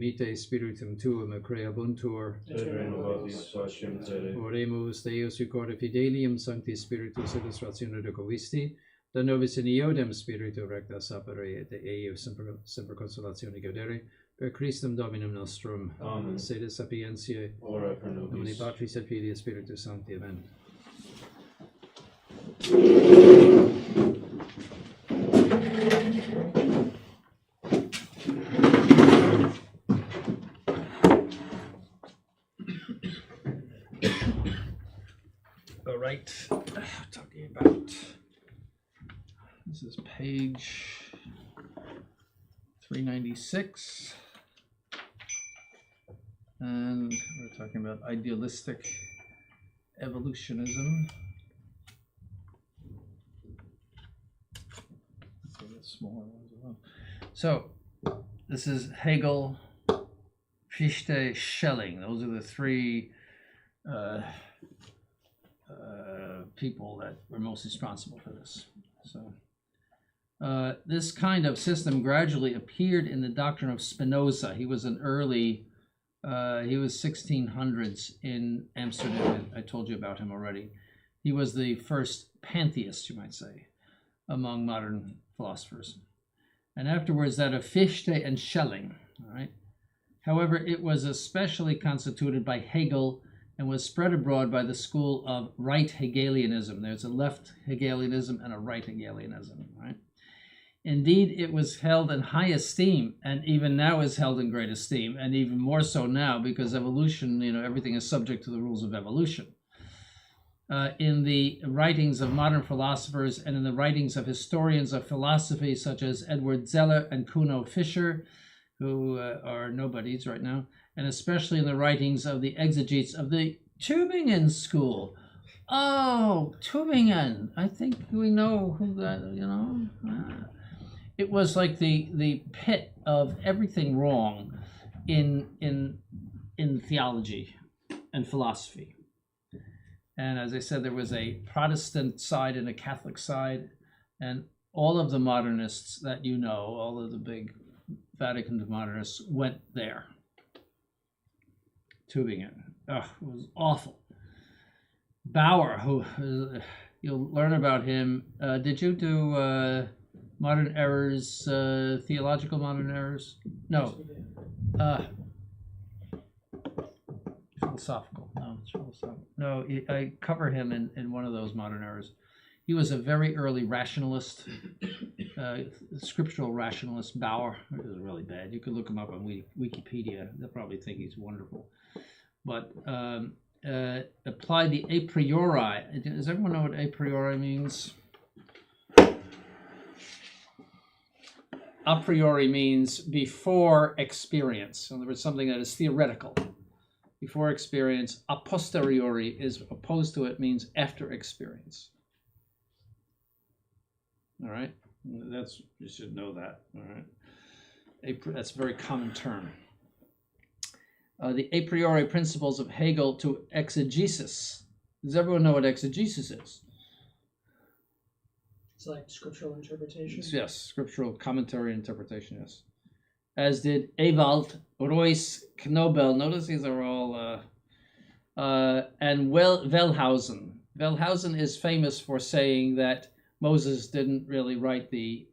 Vitae spiritum tuum creabuntur. Et renovatis faciam terre. Oremus Deus recorde fidelium sancti spiritus et ratione docovisti. Da nobis in iodem spiritu recta sapere et eo semper consolatione gaudere. Per Christum Dominum nostrum. Amen. Sede sapientiae. Ora pro Nomine nobis. Patris et Filii et Spiritus Sancti. Amen. All right, talking about, this is page 396, and we're talking about idealistic evolutionism. Smaller ones as well. So this is Hegel, Fichte, Schelling. Those are the three people that were most responsible for this. So this kind of system gradually appeared in the doctrine of Spinoza. He was an early, he was 1600s in Amsterdam. I told you about him already. He was the first pantheist, you might say, among modern philosophers. And afterwards that of Fichte and Schelling. All right. However, it was especially constituted by Hegel and was spread abroad by the school of right Hegelianism. There's a left Hegelianism and a right Hegelianism, right? Indeed, it was held in high esteem, and even now is held in great esteem, and even more so now because evolution, everything is subject to the rules of evolution. In the writings of modern philosophers and in the writings of historians of philosophy such as Edward Zeller and Kuno Fischer, who are nobodies right now, and especially in the writings of the exegetes of the Tübingen school. Oh, Tübingen! I think we know who that, It was like the pit of everything wrong in theology and philosophy. And as I said, there was a Protestant side and a Catholic side, and all of the modernists that all of the big Vatican modernists went there. Tübingen. It was awful. Bauer, who you'll learn about him. Did you do Modern Errors, Theological Modern Errors? No. Philosophical. No, it's philosophical. No, I cover him in one of those Modern Errors. He was a very early rationalist, scriptural rationalist. Bauer. It was really bad. You could look him up on Wikipedia. They'll probably think he's wonderful. But apply the a priori. Does everyone know what a priori means? A priori means before experience. In other words, something that is theoretical. Before experience. A posteriori is opposed to it, means after experience. All right, you should know that. All right, that's a very common term. The a priori principles of Hegel to exegesis. Does everyone know what exegesis is? It's like scriptural interpretation. Yes, scriptural commentary and interpretation. Yes, as did Ewald, Royce, Knobel. Notice these are all and Wellhausen. Wellhausen is famous for saying that Moses didn't really write the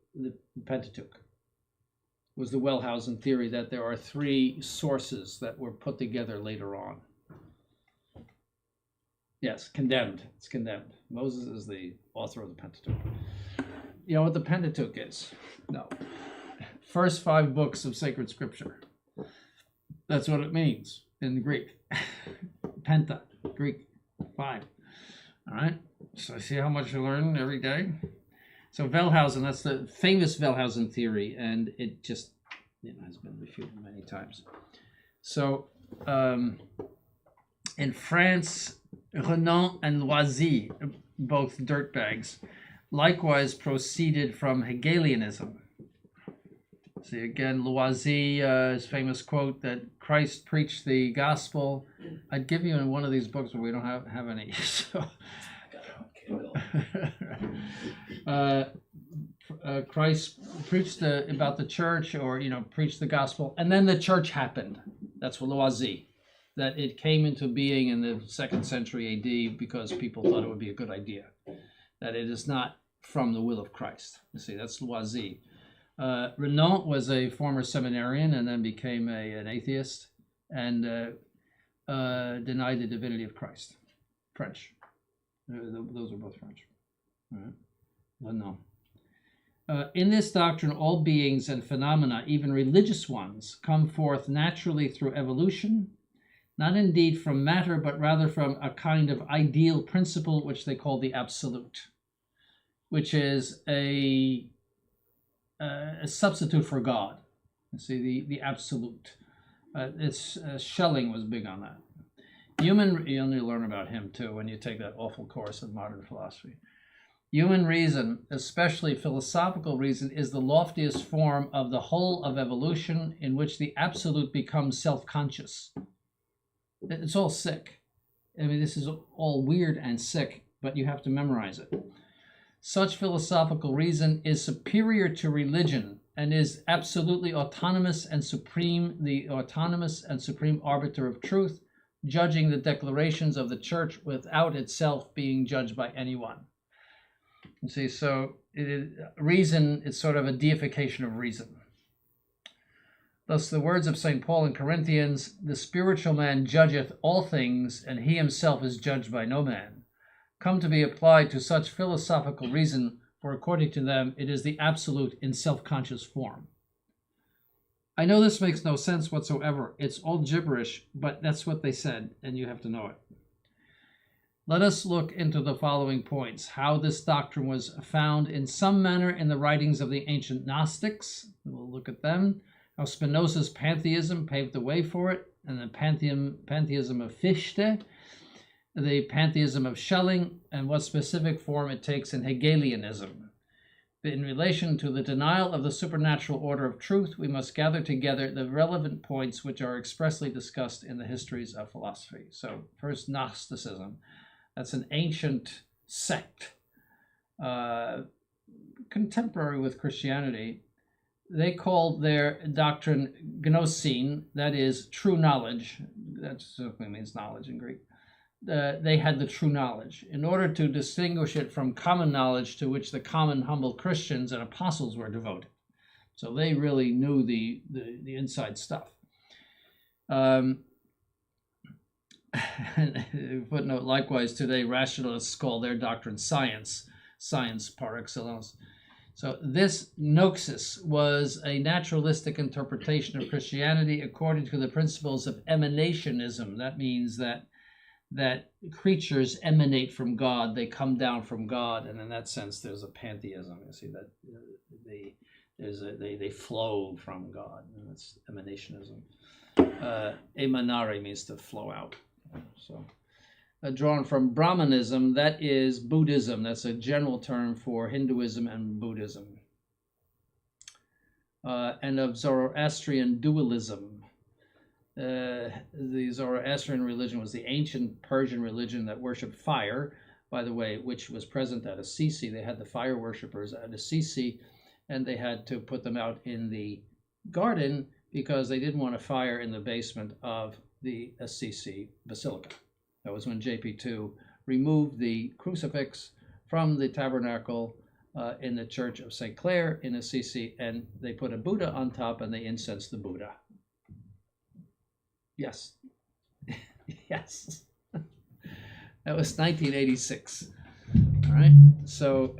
Pentateuch. It was the Wellhausen theory that there are three sources that were put together later on. Yes, condemned. It's condemned. Moses is the author of the Pentateuch. You know what the Pentateuch is? No. First 5 books of sacred scripture. That's what it means in Greek. Penta, Greek, 5. All right. So see how much you learn every day? So Wellhausen, that's the famous Wellhausen theory, and it just has been refuted many times. So in France, Renan and Loisy, both dirtbags, likewise proceeded from Hegelianism. See again, Loisy, his famous quote that Christ preached the gospel. I'd give you in one of these books, but we don't have any. So. Christ preached about the church, or preached the gospel, and then the church happened. That's loazi, that it came into being in the 2nd century AD because people thought it would be a good idea. That it is not from the will of Christ. You see, that's loazi. Renan was a former seminarian and then became an atheist and denied the divinity of Christ. French. Those are both French. All right. Renan. In this doctrine, all beings and phenomena, even religious ones, come forth naturally through evolution, not indeed from matter, but rather from a kind of ideal principle, which they call the absolute, which is a substitute for God. You see, the absolute. Schelling was big on that. You only learn about him too when you take that awful course of modern philosophy. Human reason, especially philosophical reason, is the loftiest form of the whole of evolution, in which the absolute becomes self-conscious. It's all sick. I mean, this is all weird and sick, but you have to memorize it. Such philosophical reason is superior to religion and is absolutely autonomous and supreme, the autonomous and supreme arbiter of truth, judging the declarations of the church without itself being judged by anyone. You see, so reason is sort of a deification of reason. Thus, the words of St. Paul in Corinthians, the spiritual man judgeth all things, and he himself is judged by no man, come to be applied to such philosophical reason, for according to them, it is the absolute in self-conscious form. I know this makes no sense whatsoever. It's all gibberish, but that's what they said, and you have to know it. Let us look into the following points: how this doctrine was found in some manner in the writings of the ancient Gnostics. We'll look at them. How Spinoza's pantheism paved the way for it, and the pantheism of Fichte, the pantheism of Schelling, and what specific form it takes in Hegelianism. In relation to the denial of the supernatural order of truth, we must gather together the relevant points which are expressly discussed in the histories of philosophy. So, first, Gnosticism. That's an ancient sect, contemporary with Christianity. They called their doctrine gnosin, that is, true knowledge. That simply means knowledge in Greek. They had the true knowledge. In order to distinguish it from common knowledge, to which the common humble Christians and apostles were devoted. So they really knew the inside stuff. Footnote, likewise, today rationalists call their doctrine science par excellence. So this gnosis was a naturalistic interpretation of Christianity according to the principles of emanationism. That means that creatures emanate from God, they come down from God, and in that sense there's a pantheism. You see that they flow from God, and that's emanationism. Emanare means to flow out. So drawn from Brahmanism, that is Buddhism. That's a general term for Hinduism and Buddhism. And of Zoroastrian dualism. The Zoroastrian religion was the ancient Persian religion that worshipped fire, by the way, which was present at Assisi. They had the fire worshippers at Assisi, and they had to put them out in the garden because they didn't want a fire in the basement of the Assisi Basilica. That was when JP2 removed the crucifix from the tabernacle in the Church of St. Clair in Assisi, and they put a Buddha on top and they incensed the Buddha. Yes. Yes. That was 1986. All right. So,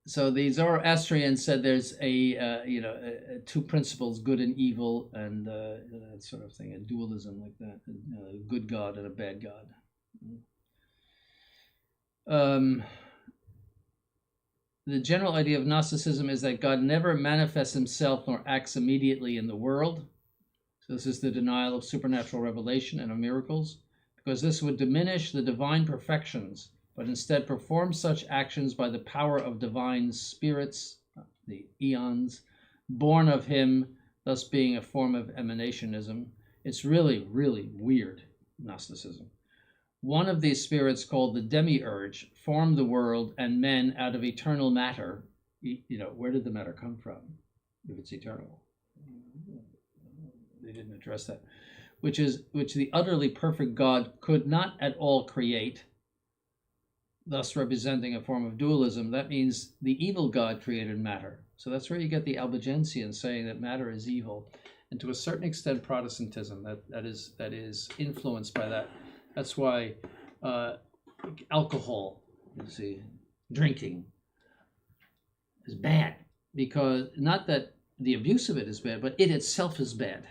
so the Zoroastrians said there's two principles, good and evil, and that sort of thing, a dualism like that, a good God and a bad God. The general idea of Gnosticism is that God never manifests himself nor acts immediately in the world. So this is the denial of supernatural revelation and of miracles, because this would diminish the divine perfections, but instead perform such actions by the power of divine spirits, the eons, born of him, thus being a form of emanationism. It's really, really weird, Gnosticism. one of these spirits, called the demiurge, formed the world and men out of eternal matter. Where did the matter come from if it's eternal? They didn't address that. Which the utterly perfect God could not at all create, thus representing a form of dualism. That means the evil God created matter. So that's where you get the Albigensians saying that matter is evil. And to a certain extent, Protestantism that is influenced by that. That's why alcohol, drinking is bad, because not that the abuse of it is bad, but it itself is bad.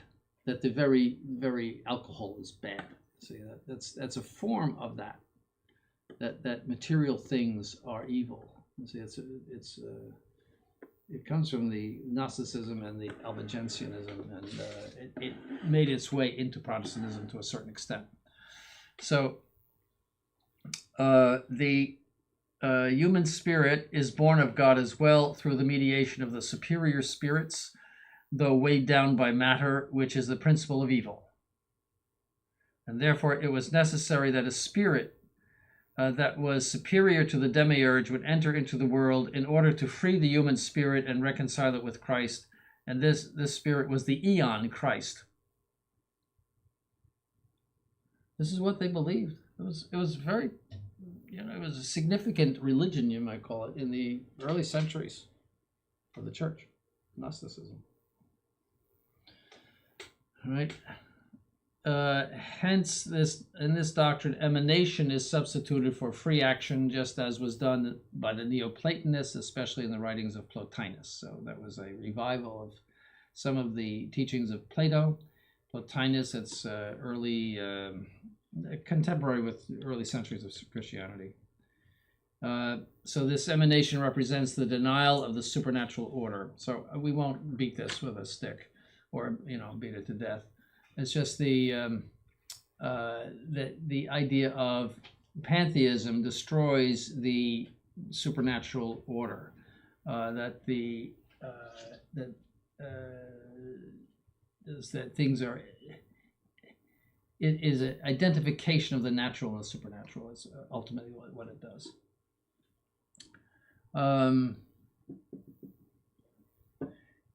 That the very, very alcohol is bad. See, that's a form of that. That material things are evil. See, it comes from the Gnosticism and the Albigensianism, and it made its way into Protestantism to a certain extent. So the human spirit is born of God as well through the mediation of the superior spirits, though weighed down by matter, which is the principle of evil. And therefore it was necessary that a spirit that was superior to the demiurge would enter into the world in order to free the human spirit and reconcile it with Christ. And this spirit was the Eon Christ. This is what they believed. It was very, it was a significant religion, you might call it, in the early centuries of the church, Gnosticism. All right. Hence, in this doctrine, emanation is substituted for free action, just as was done by the Neoplatonists, especially in the writings of Plotinus. So that was a revival of some of the teachings of Plato. Plotinus, it's early, contemporary with early centuries of Christianity. So this emanation represents the denial of the supernatural order. So we won't beat this with a stick or beat it to death. It's just the idea of pantheism destroys the supernatural order. That things are. It is an identification of the natural and the supernatural. Is ultimately what it does.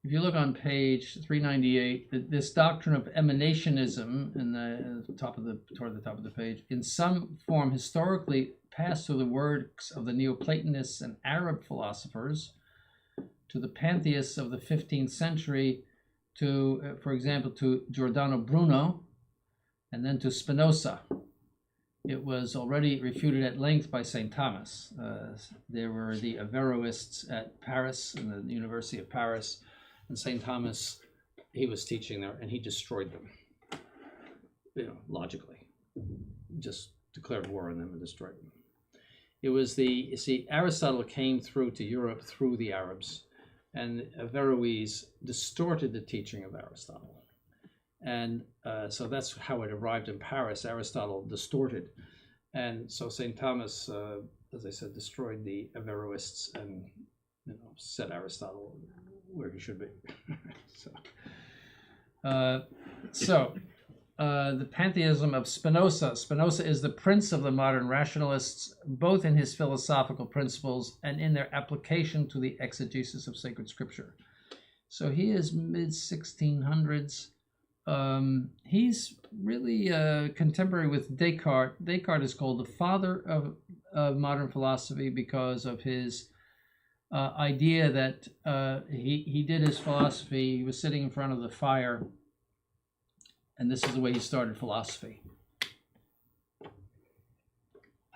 If you look on page 398, this doctrine of emanationism toward the top of the page, in some form historically passed through the works of the Neoplatonists and Arab philosophers to the pantheists of the 15th century, to, for example, to Giordano Bruno, and then to Spinoza. It was already refuted at length by St. Thomas. There were the Averroists at Paris, in the University of Paris, and St. Thomas, he was teaching there, and he destroyed them, logically. Just declared war on them and destroyed them. It was Aristotle came through to Europe through the Arabs, and Averroes distorted the teaching of Aristotle. And so that's how it arrived in Paris. Aristotle distorted. And so St. Thomas, as I said, destroyed the Averroists and set Aristotle where he should be. The pantheism of Spinoza. Spinoza is the prince of the modern rationalists, both in his philosophical principles and in their application to the exegesis of sacred scripture. So he is mid-1600s. He's really contemporary with Descartes. Descartes is called the father of modern philosophy because of his idea that he did his philosophy. He was sitting in front of the fire, and this is the way he started philosophy.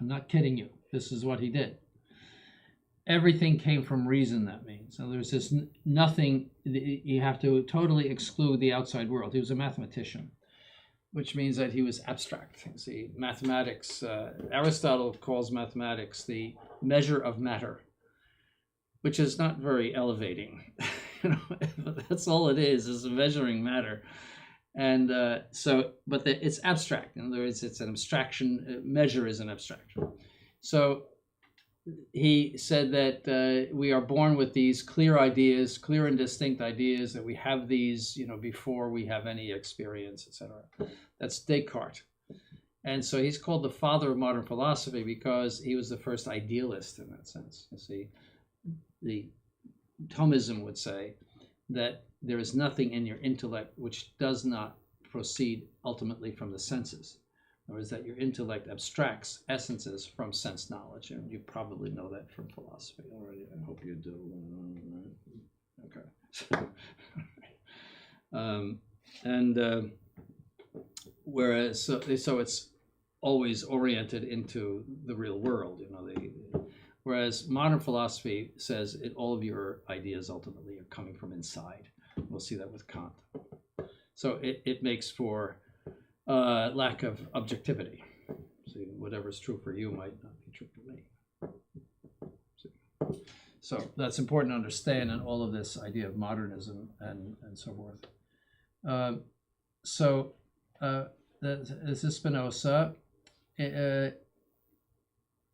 I'm not kidding you. This is what he did. Everything came from reason, that means. So there's this nothing, you have to totally exclude the outside world. He was a mathematician, which means that he was abstract. See, mathematics, Aristotle calls mathematics the measure of matter, which is not very elevating. That's all it is measuring matter. And but it's abstract. In other words, it's an abstraction. Measure is an abstraction. So he said that we are born with these clear ideas, clear and distinct ideas, that we have these, before we have any experience, etc. That's Descartes. And so he's called the father of modern philosophy because he was the first idealist in that sense. You see, the Thomism would say that there is nothing in your intellect which does not proceed ultimately from the senses, or is that your intellect abstracts essences from sense knowledge. And you probably know that from philosophy already. I hope you do. Okay. Whereas, so it's always oriented into the real world, whereas modern philosophy says all of your ideas ultimately are coming from inside. We'll see that with Kant. So it makes for lack of objectivity. See, whatever's true for you might not be true for me. See? So that's important to understand in all of this idea of modernism and so forth. This is Spinoza.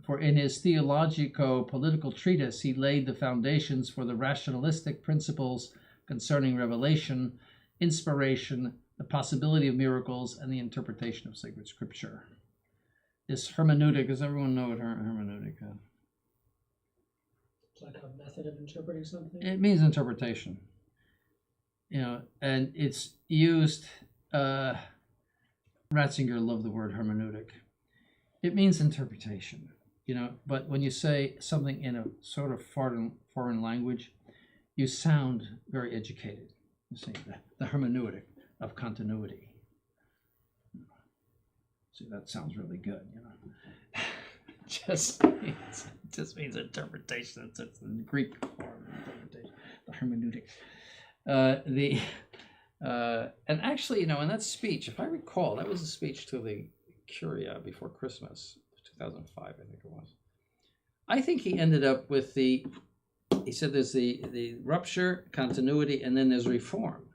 For in his theologico-political treatise, he laid the foundations for the rationalistic principles concerning revelation, inspiration, the possibility of miracles, and the interpretation of sacred scripture. This hermeneutic, does everyone know what hermeneutic is? It's like a method of interpreting something. It means interpretation. And it's used, Ratzinger loved the word hermeneutic. It means interpretation, but when you say something in a sort of foreign language, you sound very educated. You say the hermeneutic of continuity. See, that sounds really good, just means interpretation. It's the Greek form of interpretation, the hermeneutic. And actually, in that speech, if I recall, that was a speech to the Curia before Christmas, 2005, I think it was. I think he ended up with he said there's the rupture, continuity, and then there's reform.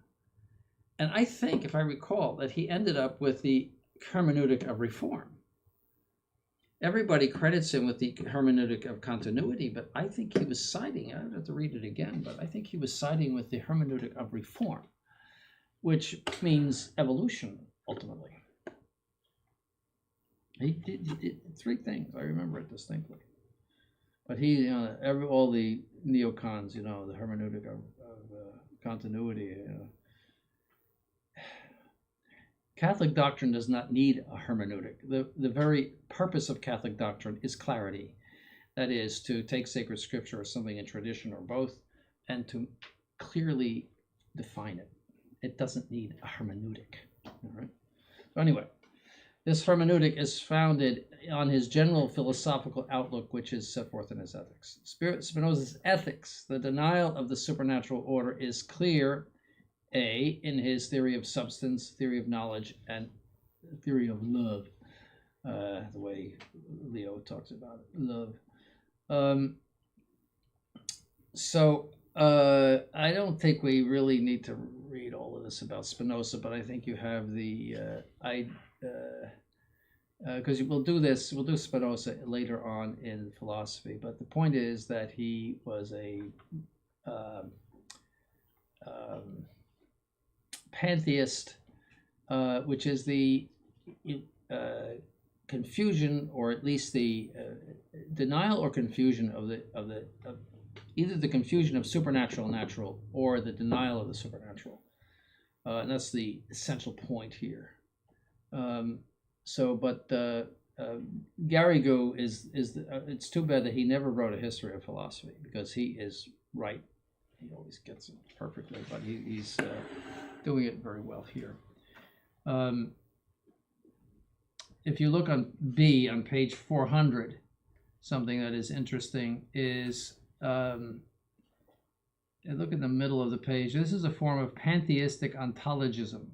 And I think, if I recall, that he ended up with the hermeneutic of reform. Everybody credits him with the hermeneutic of continuity, but I think he was siding, I have to read it again, but I think he was siding with the hermeneutic of reform, which means evolution, ultimately. He did three things. I remember it distinctly. But all the neocons, the hermeneutic of continuity. Catholic doctrine does not need a hermeneutic. The very purpose of Catholic doctrine is clarity. That is, to take sacred scripture or something in tradition or both, and to clearly define it. It doesn't need a hermeneutic. All right. So anyway, this hermeneutic is founded on his general philosophical outlook, which is set forth in his Ethics. Spinoza's Ethics, the denial of the supernatural order, is clear, in his theory of substance, theory of knowledge, and theory of love, the way Leo talks about it, love. I don't think we really need to read all of this about Spinoza, but I think you have because we'll do Spinoza later on in philosophy, but the point is that he was a pantheist, which is the confusion, or at least the denial or confusion of either the confusion of supernatural and natural, or the denial of the supernatural. And that's the essential point here. Garrigou it's too bad that he never wrote a history of philosophy, because he is right. He always gets it perfectly, but he's doing it very well here. If you look on B on page 400, something that is interesting is, look in the middle of the page. This is a form of pantheistic ontologism.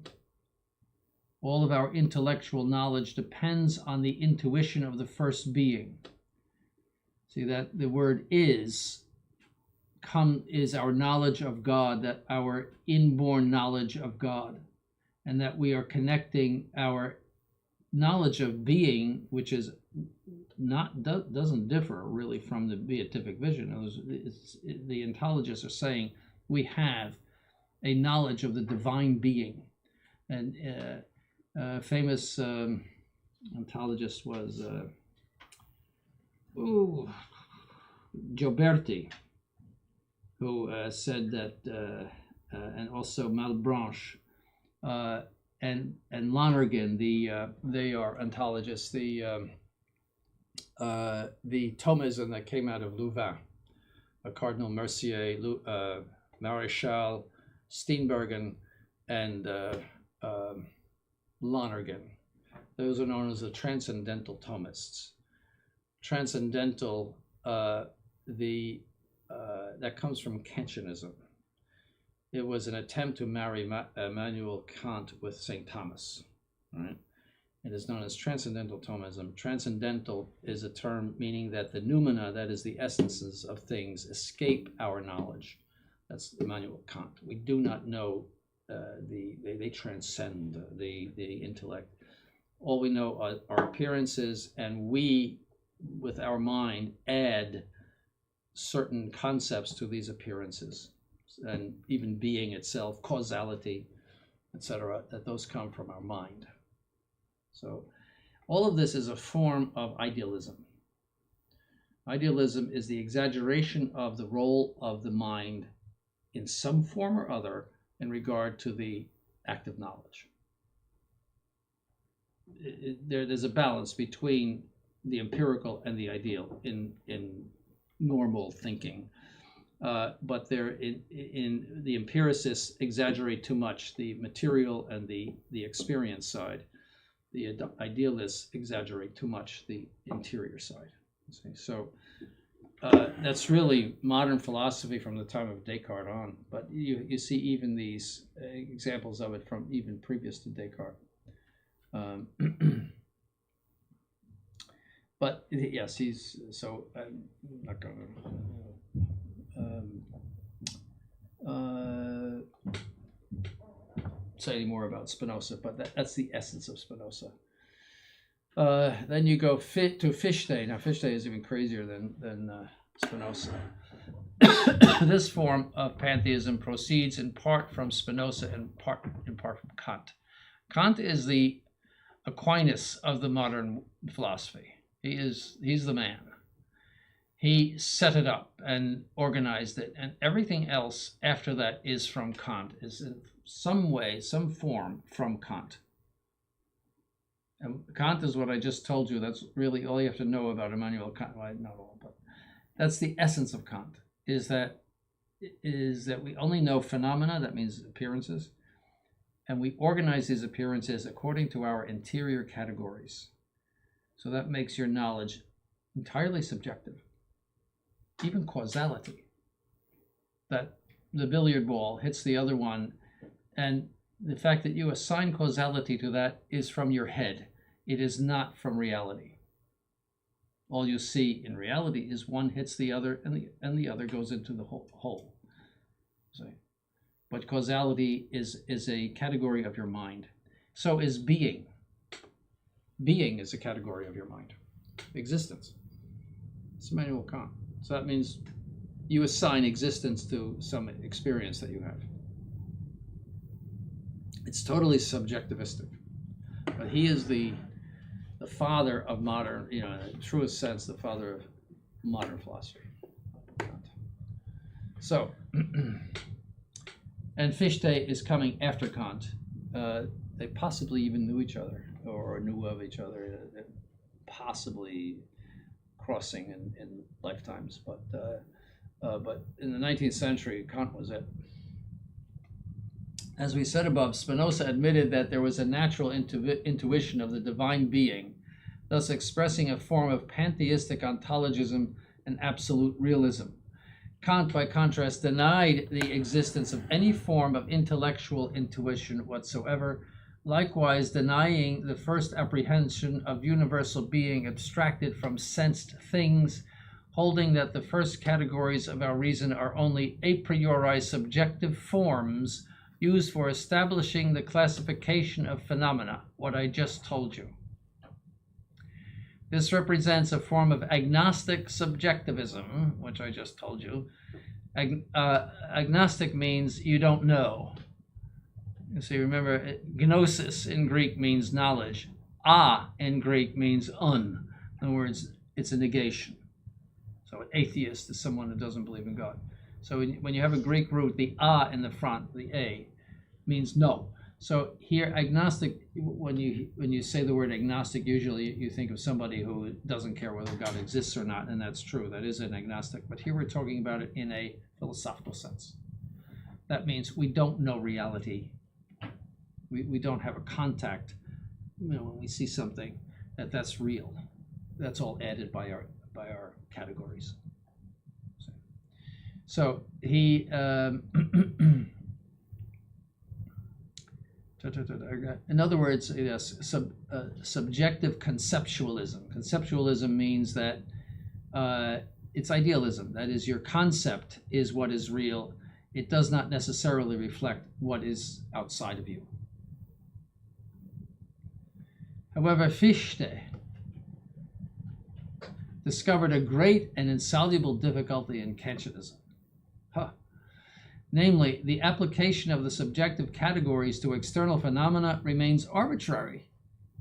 All of our intellectual knowledge depends on the intuition of the first being. See that the word is our knowledge of God, that our inborn knowledge of God, and that we are connecting our knowledge of being, which is doesn't differ really from the beatific vision. The ontologists are saying we have a knowledge of the divine being, and famous ontologist was Gioberti, who said that, and also Malebranche and Lonergan, they are ontologists. The Thomism that came out of Louvain, Cardinal Mercier, Maréchal, Steenbergen, and Lonergan. Those are known as the Transcendental Thomists. Transcendental, that comes from Kantianism. It was an attempt to marry Immanuel Kant with St. Thomas. Right? It is known as Transcendental Thomism. Transcendental is a term meaning that the noumena, that is the essences of things, escape our knowledge. That's Immanuel Kant. We do not know, they transcend the intellect. All we know are appearances, and we, with our mind, add certain concepts to these appearances, and even being itself, causality, etc., that those come from our mind. So all of this is a form of idealism. Idealism is the exaggeration of the role of the mind in some form or other in regard to the act of knowledge. There's a balance between the empirical and the ideal in normal thinking. But in the empiricists exaggerate too much the material and the experience side. The idealists exaggerate too much the interior side. So that's really modern philosophy from the time of Descartes on. But you see even these examples of it from even previous to Descartes. But yes, he's so. I'm not going to say any more about Spinoza, but that's the essence of Spinoza. Then you go to Fichte. Now Fichte is even crazier than Spinoza. This form of pantheism proceeds in part from Spinoza and in part from Kant. Kant is the Aquinas of the modern philosophy. He's the man. He set it up and organized it, and everything else after that is from Kant, is in some way, some form from Kant. And Kant is what I just told you. That's really all you have to know about Immanuel Kant. Well, not all, but that's the essence of Kant, is that we only know phenomena, that means appearances, and we organize these appearances according to our interior categories. So that makes your knowledge entirely subjective. Even causality, that the billiard ball hits the other one, and the fact that you assign causality to that is from your head. It is not from reality. All you see in reality is one hits the other, and the other goes into the hole. See? But causality is a category of your mind. So is being. Being is a category of your mind. Existence. It's Immanuel Kant. So that means you assign existence to some experience that you have. It's totally subjectivistic. But he is the father of modern, in the truest sense, the father of modern philosophy. So, and Fichte is coming after Kant. They possibly even knew each other or knew of each other, possibly crossing in lifetimes. But in the 19th century, Kant was it. As we said above, Spinoza admitted that there was a natural intuition of the divine being, thus expressing a form of pantheistic ontologism and absolute realism. Kant, by contrast, denied the existence of any form of intellectual intuition whatsoever, likewise denying the first apprehension of universal being abstracted from sensed things, holding that the first categories of our reason are only a priori subjective forms used for establishing the classification of phenomena, what I just told you. This represents a form of agnostic subjectivism, which I just told you. Agnostic means you don't know. You see, remember, gnosis in Greek means knowledge. in Greek means un. In other words, it's a negation. So an atheist is someone who doesn't believe in God. So when you have a Greek root, the in the front, the a, means no. So here, agnostic, when you say the word agnostic, usually you think of somebody who doesn't care whether God exists or not, and that's true. That is an agnostic. But here we're talking about it in a philosophical sense. That means we don't know reality. We don't have a contact. When we see something, that's real. That's all added by our categories. So he. In other words, yes, subjective conceptualism. Conceptualism means that it's idealism. That is, your concept is what is real. It does not necessarily reflect what is outside of you. However, Fichte discovered a great and insoluble difficulty in Kantianism. Namely, the application of the subjective categories to external phenomena remains arbitrary.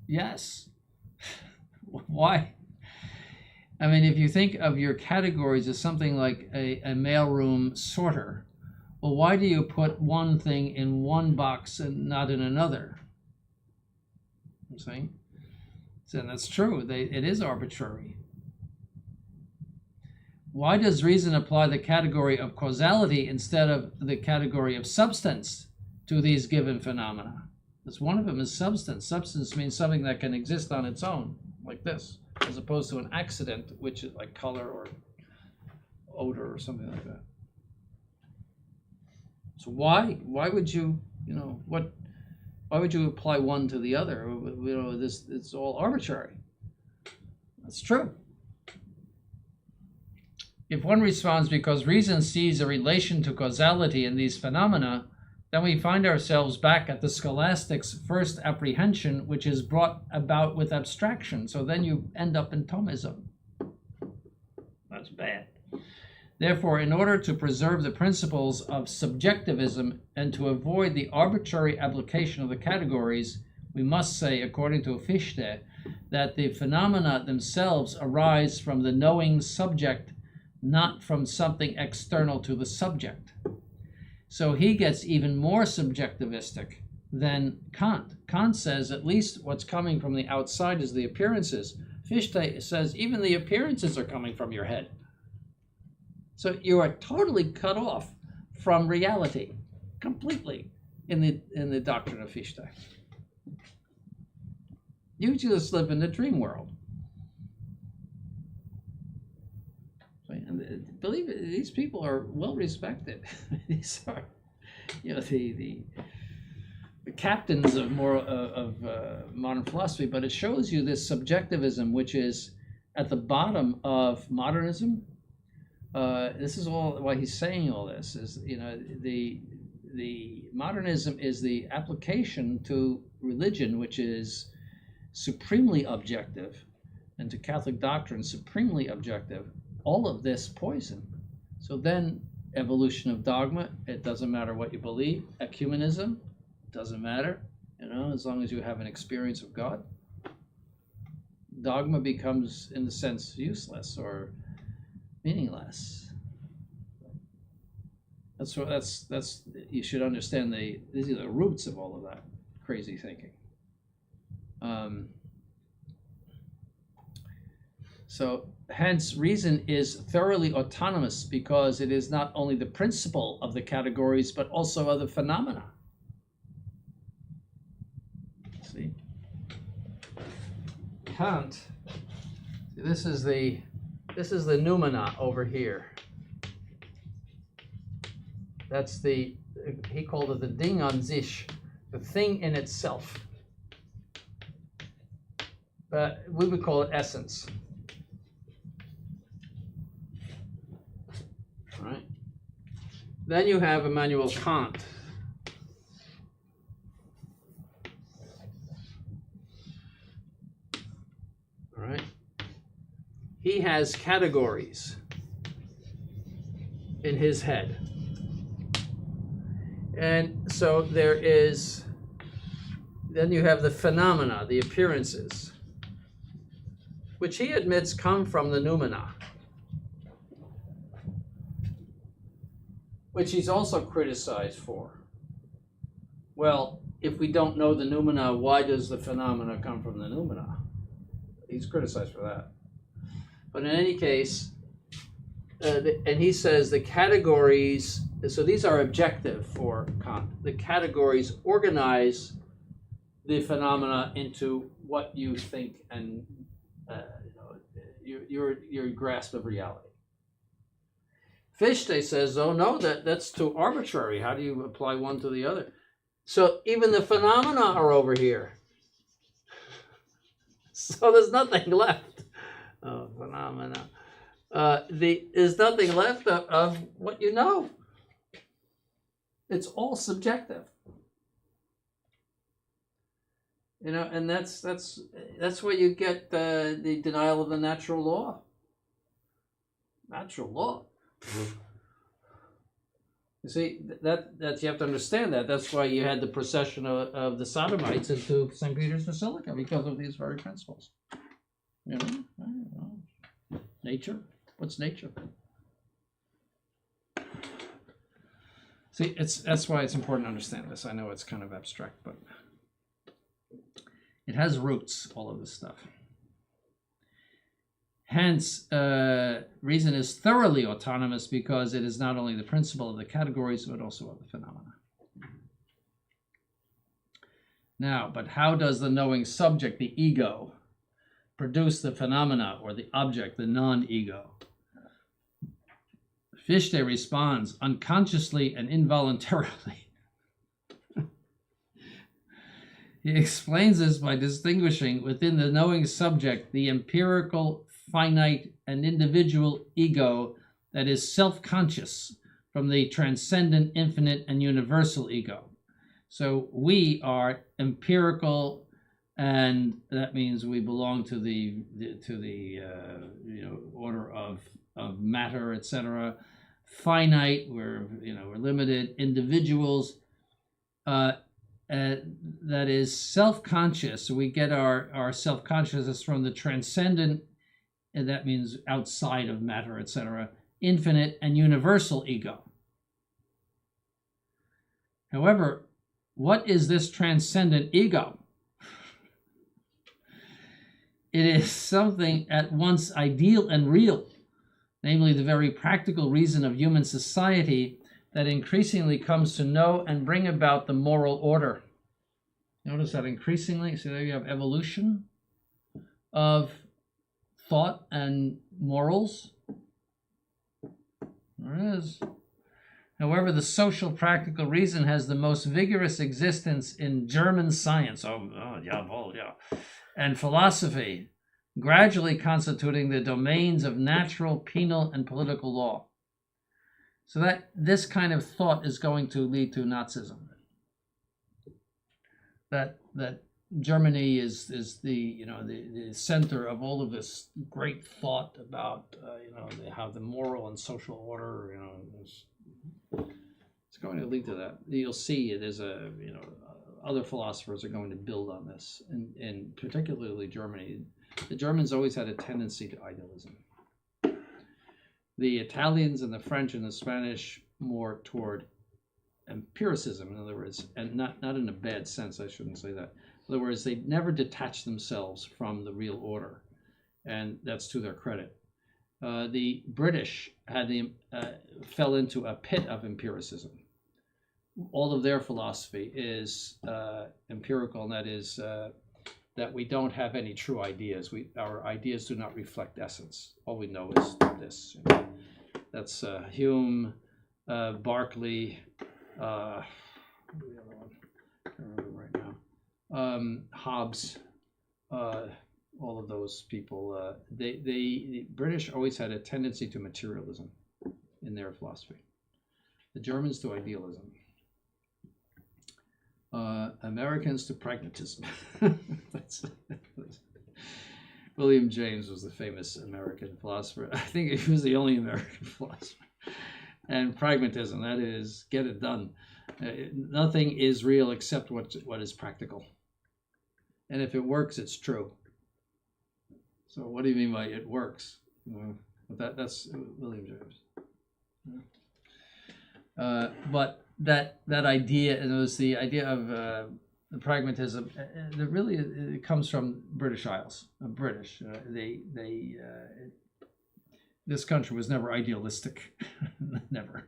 Yes. Why? I mean, if you think of your categories as something like a mailroom sorter, well, why do you put one thing in one box and not in another? I'm saying? So that's true. It is arbitrary. Why does reason apply the category of causality instead of the category of substance to these given phenomena? Because one of them is substance. Substance means something that can exist on its own, like this, as opposed to an accident, which is like color or odor or something like that. So why would you, why would you apply one to the other? It's all arbitrary. That's true. If one responds because reason sees a relation to causality in these phenomena, then we find ourselves back at the scholastics' first apprehension, which is brought about with abstraction. So then you end up in Thomism. That's bad. Therefore, in order to preserve the principles of subjectivism and to avoid the arbitrary application of the categories, we must say, according to Fichte, that the phenomena themselves arise from the knowing subject, not from something external to the subject. So he gets even more subjectivistic than Kant. Kant says at least what's coming from the outside is the appearances. Fichte says even the appearances are coming from your head. So you are totally cut off from reality, completely, in the doctrine of Fichte. You just live in the dream world. And believe it, these people are well respected. These are, the captains of modern philosophy. But it shows you this subjectivism, which is at the bottom of modernism. This is all why he's saying all this. Is the modernism is the application to religion, which is supremely objective, and to Catholic doctrine, supremely objective. All of this poison. So then evolution of dogma, it doesn't matter what you believe. Ecumenism, doesn't matter, as long as you have an experience of God. Dogma becomes, in a sense, useless or meaningless. That's you should understand these are the roots of all of that crazy thinking. So hence, reason is thoroughly autonomous because it is not only the principle of the categories, but also of the phenomena. See? Kant, this is the noumena over here. That's he called it the Ding an sich, the thing in itself. But we would call it essence. Right. Then you have Immanuel Kant. All right. He has categories in his head. And so there is then you have the phenomena, the appearances, which he admits come from the noumena, which he's also criticized for. Well, if we don't know the noumena, why does the phenomena come from the noumena? He's criticized for that. But in any case, and he says the categories, so these are objective for Kant. The categories organize the phenomena into what you think and your grasp of reality. Fichte says, oh no, that's too arbitrary. How do you apply one to the other? So even the phenomena are over here. So there's nothing left. Oh, phenomena. There's nothing left of what you know. It's all subjective. You know, and that's where you get the denial of the natural law. Natural law. You see, that you have to understand that. That's why you had the procession of the Sodomites into St. Peter's Basilica, because of these very principles. You know, I don't know. Nature. What's nature? See, that's why it's important to understand this. I know it's kind of abstract, but it has roots, all of this stuff. Hence, reason is thoroughly autonomous because it is not only the principle of the categories, but also of the phenomena. Now, but how does the knowing subject, the ego, produce the phenomena or the object, the non-ego? Fichte responds, unconsciously and involuntarily. He explains this by distinguishing within the knowing subject the empirical, finite, and individual ego that is self-conscious from the transcendent, infinite, and universal ego. So we are empirical, and that means we belong to the order of matter, etc. Finite, we're limited. Individuals, that is self-conscious. We get our self-consciousness from the transcendent, and that means outside of matter, etc. Infinite and universal ego. However, what is this transcendent ego? It is something at once ideal and real, namely the very practical reason of human society that increasingly comes to know and bring about the moral order. Notice that increasingly, so there you have evolution of thought and morals. There it is. However, the social practical reason has the most vigorous existence in German science, and philosophy, gradually constituting the domains of natural, penal, and political law. So that this kind of thought is going to lead to Nazism. That Germany is the center of all of this great thought about how the moral and social order it's going to lead to that. You'll see it as other philosophers are going to build on this, and particularly Germany. The Germans always had a tendency to idealism. The Italians and the French and the Spanish more toward empiricism, in other words, and not in a bad sense, I shouldn't say that. In other words, they never detached themselves from the real order, and that's to their credit. The British fell into a pit of empiricism. All of their philosophy is empirical, and that is that we don't have any true ideas. Our ideas do not reflect essence. All we know is this. That's Hume, Berkeley, the other one, I can't remember right now. Hobbes, all of those people. The British always had a tendency to materialism in their philosophy. The Germans to idealism. Americans to pragmatism. William James was the famous American philosopher. I think he was the only American philosopher. And pragmatism, that is, get it done. Nothing is real except what is practical. And if it works, it's true. So what do you mean by it works? But that's William James. But that idea, and it was the idea of the pragmatism. That really it comes from British Isles. British. This country was never idealistic, never.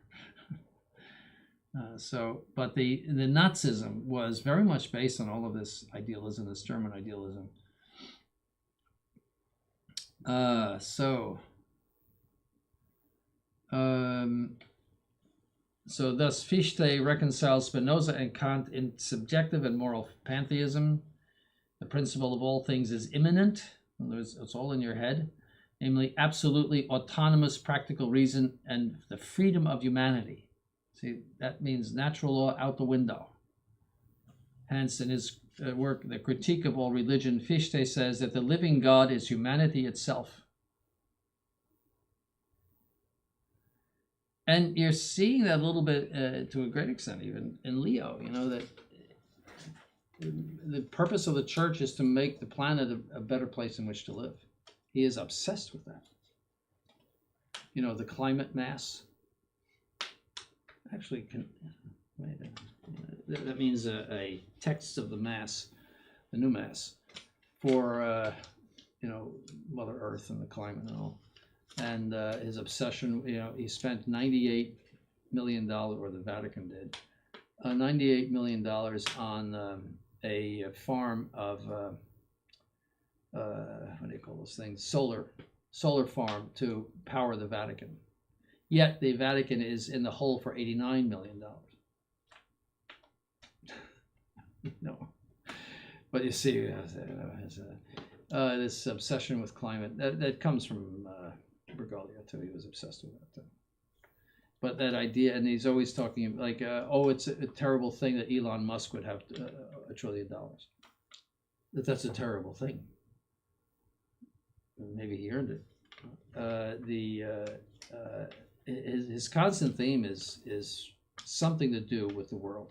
But the Nazism was very much based on all of this idealism, this German idealism. So thus Fichte reconciles Spinoza and Kant in subjective and moral pantheism. The principle of all things is immanent. In other words, it's all in your head. Namely, absolutely autonomous practical reason and the freedom of humanity. See, that means natural law out the window. Hence, in his work, The Critique of All Religion, Fichte says that the living God is humanity itself. And you're seeing that a little bit, to a great extent, even in Leo, that the purpose of the church is to make the planet a better place in which to live. He is obsessed with that. The climate mass. Actually, that means a text of the mass, the new mass, for Mother Earth and the climate and all. And his obsession, he spent $98 million, or the Vatican did, $98 million on a farm of what do you call those things? Solar farm to power the Vatican. Yet the Vatican is in the hole for $89 million. No, but you see, this obsession with climate that comes from Bergoglio too. He was obsessed with that. But that idea, and he's always talking like, it's a terrible thing that Elon Musk would have $1 trillion. That's a terrible thing. Maybe he earned it. His constant theme is something to do with the world,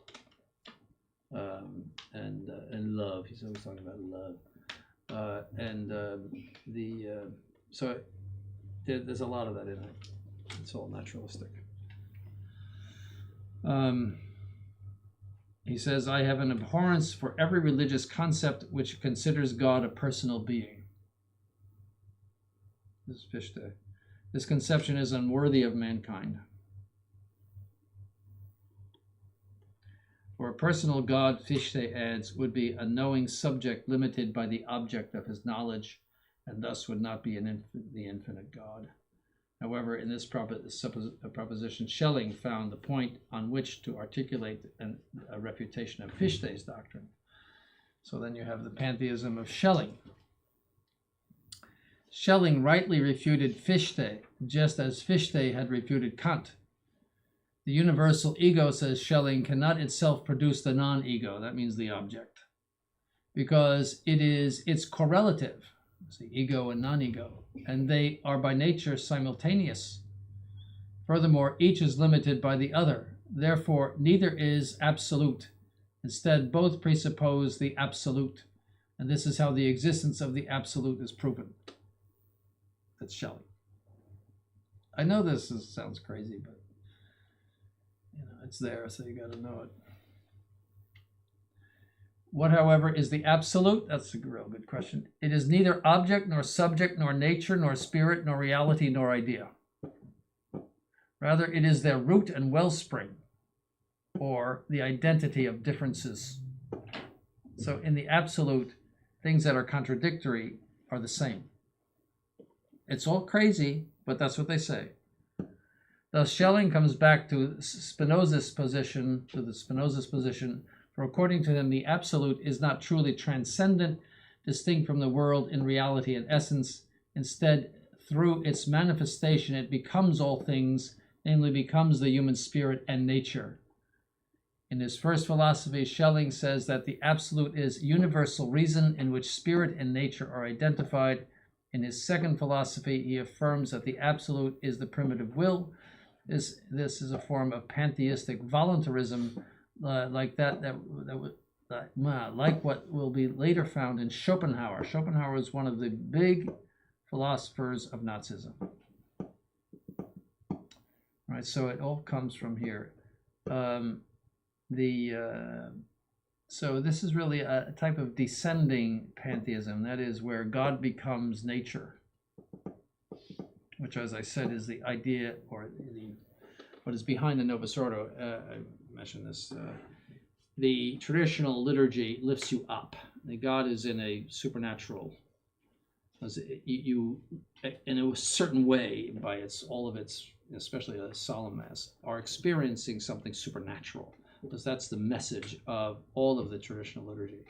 and love. He's always talking about love, so there's a lot of that in it. It's all naturalistic. He says, I have an abhorrence for every religious concept which considers God a personal being. This is Fichte. This conception is unworthy of mankind. For a personal God, Fichte adds, would be a knowing subject limited by the object of his knowledge, and thus would not be the infinite God. However, in this proposition, Schelling found the point on which to articulate a refutation of Fichte's doctrine. So then you have the pantheism of Schelling. Schelling rightly refuted Fichte, just as Fichte had refuted Kant. The universal ego, says Schelling, cannot itself produce the non-ego, that means the object, because it is its correlative, it's the ego and non-ego, and they are by nature simultaneous. Furthermore, each is limited by the other, therefore neither is absolute. Instead, both presuppose the absolute, and this is how the existence of the absolute is proven. That's Schelling. I know sounds crazy, but it's there, so you got to know it. What, however, is the absolute? That's a real good question. It is neither object, nor subject, nor nature, nor spirit, nor reality, nor idea. Rather, it is their root and wellspring, or the identity of differences. So in the absolute, things that are contradictory are the same. It's all crazy, but that's what they say. Thus, Schelling comes back to Spinoza's position, for according to him, the absolute is not truly transcendent, distinct from the world in reality and essence. Instead, through its manifestation, it becomes all things, namely becomes the human spirit and nature. In his first philosophy, Schelling says that the absolute is universal reason in which spirit and nature are identified. In his second philosophy, he affirms that the absolute is the primitive will. This is a form of pantheistic voluntarism, like that like what will be later found in Schopenhauer. Schopenhauer was one of the big philosophers of Nazism. Right, so it all comes from here. So this is really a type of descending pantheism, that is where God becomes nature, which, as I said, is the idea or what is behind the Novus Ordo. I mentioned this. The traditional liturgy lifts you up. The God is in a supernatural, you in a certain way, by all of its, especially a solemn mass, are experiencing something supernatural, because that's the message of all of the traditional liturgy.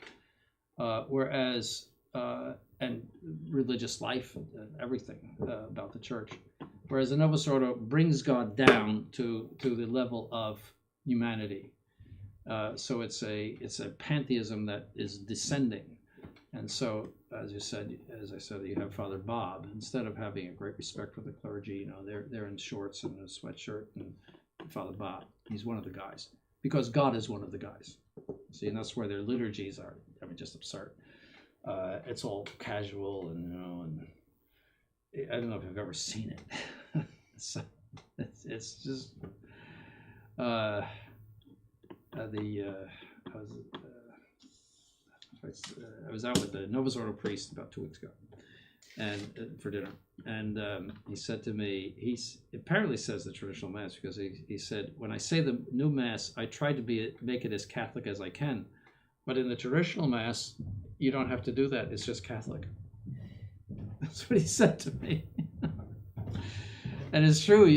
Whereas and religious life, everything about the church. Whereas the Novus Ordo brings God down to the level of humanity. So it's a pantheism that is descending. And so, as I said, you have Father Bob. Instead of having a great respect for the clergy, they're in shorts and a sweatshirt, and Father Bob, he's one of the guys, because God is one of the guys. See, and that's where their liturgies are, just absurd. It's all casual, and I don't know if you've ever seen it. So it's just I was out with the Novus Ordo priest about 2 weeks ago, and for dinner, and he said to me, he apparently says the traditional mass, because he said, when I say the new mass, I try to make it as Catholic as I can, but in the traditional mass, you don't have to do that. It's just Catholic. That's what he said to me. And it's true,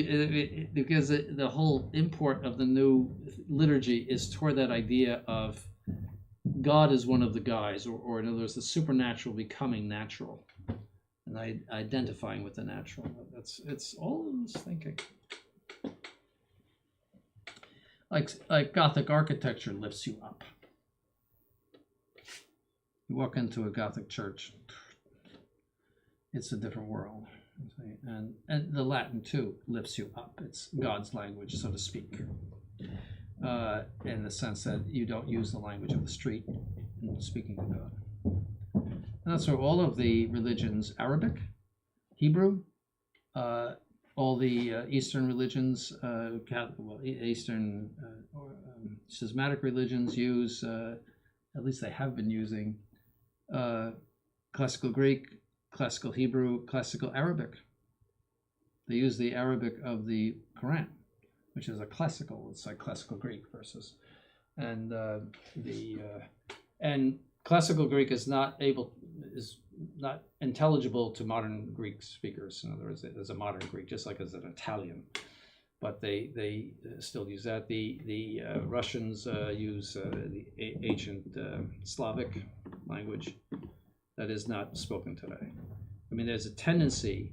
because the whole import of the new liturgy is toward that idea of God is one of the guys, or in other words, the supernatural becoming natural, and identifying with the natural. It's all in this thinking. Like Gothic architecture lifts you up. You walk into a Gothic church, it's a different world. And the Latin too lifts you up. It's God's language, so to speak, in the sense that you don't use the language of the street in speaking to God. And that's where all of the religions, Arabic, Hebrew, all the Eastern religions, Eastern schismatic religions use, at least they have been using, classical Greek, classical Hebrew, classical Arabic. They use the Arabic of the Quran, which is it's like classical Greek versus, and and classical Greek is not intelligible to modern Greek speakers. In other words, there's a modern Greek, just like as an Italian, but they still use that. The Russians use the ancient Slavic language that is not spoken today. I mean, there's a tendency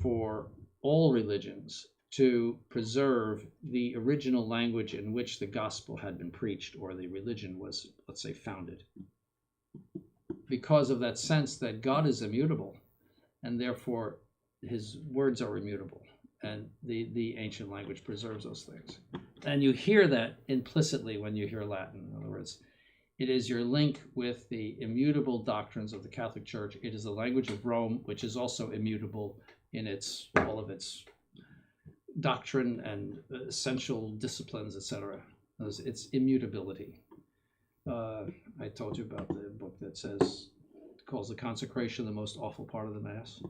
for all religions to preserve the original language in which the gospel had been preached, or the religion was, let's say, founded, because of that sense that God is immutable, and therefore his words are immutable, and the ancient language preserves those things. And you hear that implicitly when you hear Latin. In other words, it is your link with the immutable doctrines of the Catholic Church. It is the language of Rome, which is also immutable in all of its doctrine and essential disciplines, etc. It's immutability. I told you about the book that calls the consecration the most awful part of the Mass,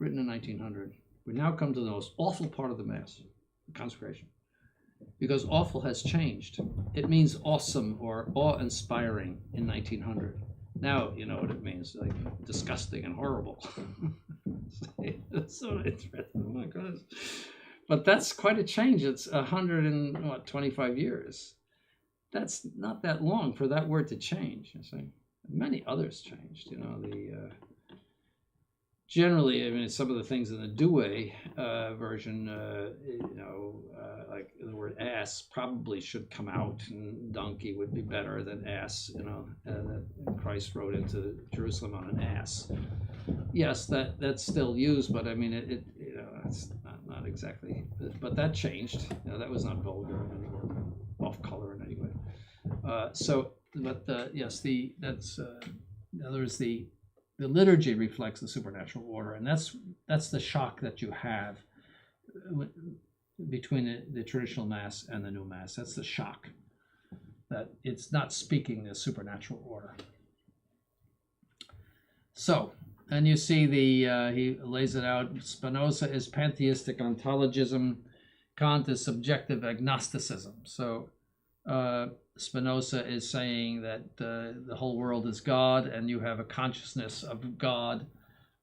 written in 1900. We now come to the most awful part of the Mass, the consecration. Because awful has changed. It means awesome or awe-inspiring in 1900. Now you know what it means, like disgusting and horrible. It's so interesting. Oh my gosh. But that's quite a change. It's 125 years. That's not that long for that word to change. You see, many others changed. Generally, I mean, some of the things in the Douay version, like the word ass probably should come out, and donkey would be better than ass, that Christ rode into Jerusalem on an ass. Yes, that's still used, but I mean, it's not exactly, but that changed. That was not vulgar or off color in any way. So yes, in other words, the liturgy reflects the supernatural order, and that's the shock that you have between the traditional mass and the new mass. That's the shock, that it's not speaking the supernatural order. So, and you see he lays it out. Spinoza is pantheistic ontologism. Kant is subjective agnosticism. So Spinoza is saying that the whole world is God, and you have a consciousness of God,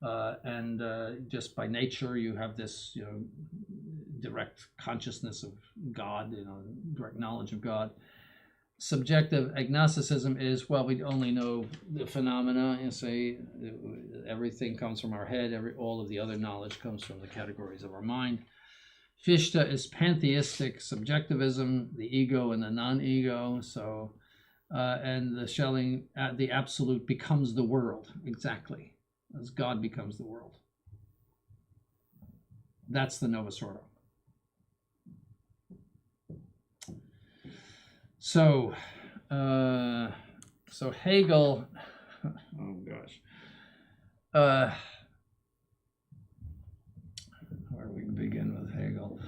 and just by nature you have this, direct consciousness of God, direct knowledge of God. Subjective agnosticism is, well, we only know the phenomena, and say everything comes from our head. All of the other knowledge comes from the categories of our mind. Fichte is pantheistic subjectivism, the ego and the non-ego. So, and the Schelling, the absolute becomes the world, exactly as God becomes the world. That's the Novus Ordo. So, Hegel, oh gosh, where do we begin with Hegel?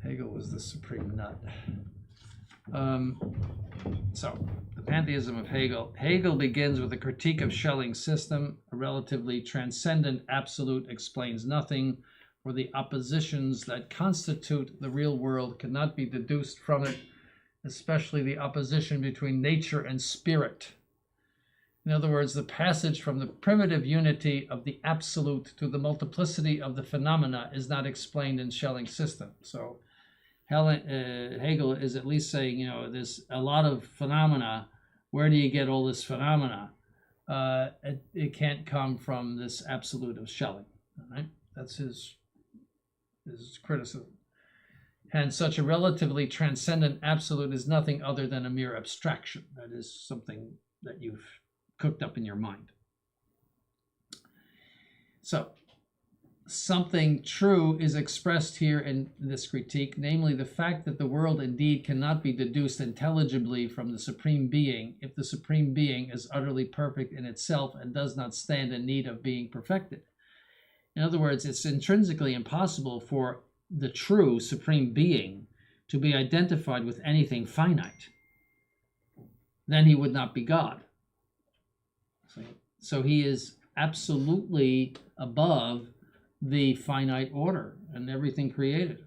Hegel was the supreme nut. So, the pantheism of Hegel. Hegel begins with a critique of Schelling's system. A relatively transcendent absolute explains nothing, for the oppositions that constitute the real world cannot be deduced from it, especially the opposition between nature and spirit. In other words, the passage from the primitive unity of the absolute to the multiplicity of the phenomena is not explained in Schelling's system. So Hegel is at least saying, there's a lot of phenomena. Where do you get all this phenomena? It can't come from this absolute of Schelling. Right? That's his criticism. And such a relatively transcendent absolute is nothing other than a mere abstraction. That is something that you've cooked up in your mind. So, something true is expressed here in this critique, namely the fact that the world indeed cannot be deduced intelligibly from the Supreme Being if the Supreme Being is utterly perfect in itself and does not stand in need of being perfected. In other words, it's intrinsically impossible for the true Supreme Being to be identified with anything finite. Then he would not be God. So he is absolutely above the finite order and everything created.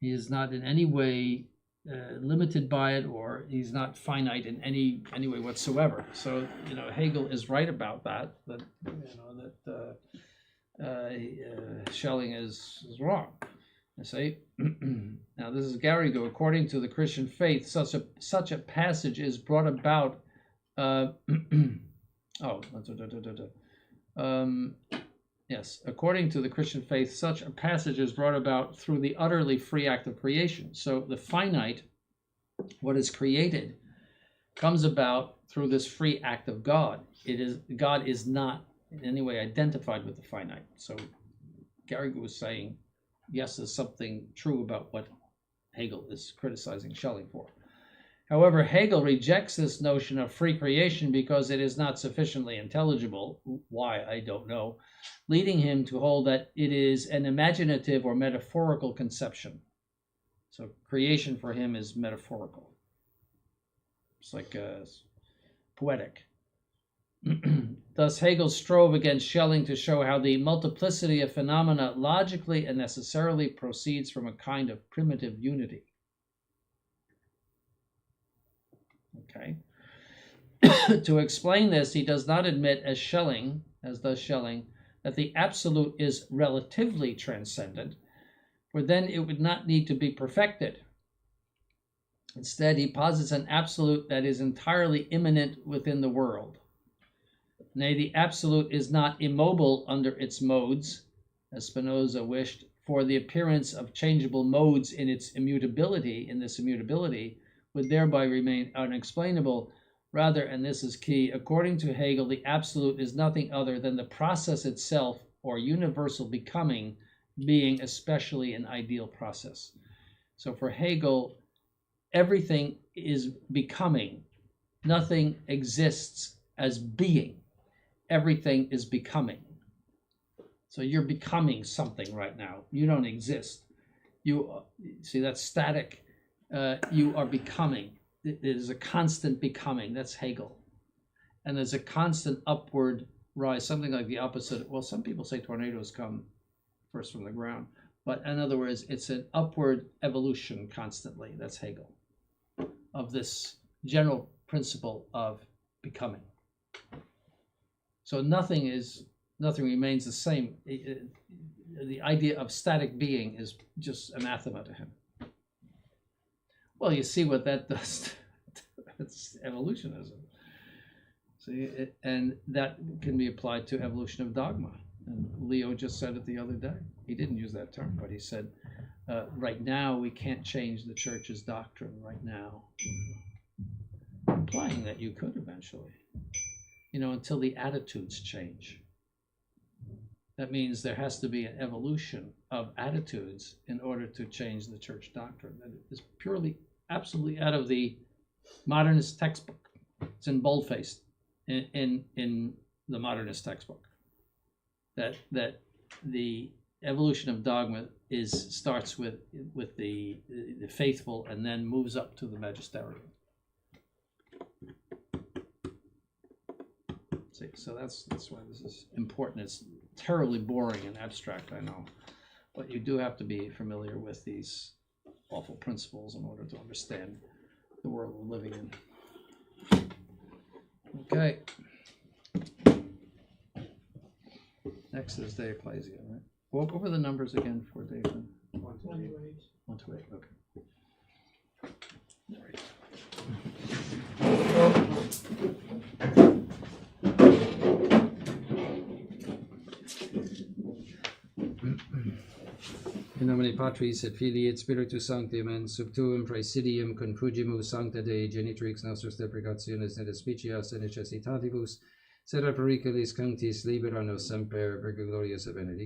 He is not in any way limited by it, or he's not finite in any way whatsoever. So Hegel is right about that. Schelling is wrong. I say, now this is Garrigou. According to the Christian faith, such a passage is brought about. Yes, according to the Christian faith, such a passage is brought about through the utterly free act of creation. So the finite, what is created, comes about through this free act of God. God is not in any way identified with the finite. So Garrigou was saying, yes, there's something true about what Hegel is criticizing Schelling for. However, Hegel rejects this notion of free creation because it is not sufficiently intelligible. Why, I don't know, leading him to hold that it is an imaginative or metaphorical conception. So creation for him is metaphorical. It's like poetic. Thus, Hegel strove against Schelling to show how the multiplicity of phenomena logically and necessarily proceeds from a kind of primitive unity. Okay. To explain this, he does not admit, as does Schelling, that the absolute is relatively transcendent, for then it would not need to be perfected. Instead, he posits an absolute that is entirely immanent within the world. Nay, the absolute is not immobile under its modes, as Spinoza wished, for the appearance of changeable modes in this immutability, would thereby remain unexplainable. Rather, and this is key, according to Hegel, the absolute is nothing other than the process itself, or universal becoming, being especially an ideal process. So for Hegel, everything is becoming, Nothing exists as being. Everything is becoming. So you're becoming something right now. You don't exist. You see, that's static. You are becoming. It is a constant becoming. That's Hegel. And there's a constant upward rise, something like the opposite. Well, some people say tornadoes come first from the ground. But in other words, it's an upward evolution constantly. That's Hegel. Of this general principle of becoming. So nothing remains the same. The idea of static being is just anathema to him. Well, you see what that does. It's evolutionism. See, and that can be applied to evolution of dogma. And Leo just said it the other day. He didn't use that term, but he said, right now we can't change the church's doctrine right now. Implying that you could eventually, until the attitudes change. That means there has to be an evolution of attitudes in order to change the church doctrine. That is purely, absolutely out of the modernist textbook. It's in boldface in the modernist textbook. That the evolution of dogma starts with the faithful and then moves up to the magisterium. See, so that's why this is important. It's terribly boring and abstract, I know, but you do have to be familiar with these awful principles in order to understand the world we're living in. Okay. Next is De Ecclesia, right? What were the numbers again for David? 1 to 8. 1 to 8, okay. All right. In nomine Patris et Filii et Spiritus Sancti, amen. Sub tuum praesidium confugimus sancta Dei genitrix nostris deprecationis et despicias et necessitatibus, sed a periculis sanctis libera nos semper, per glorias et benedictis.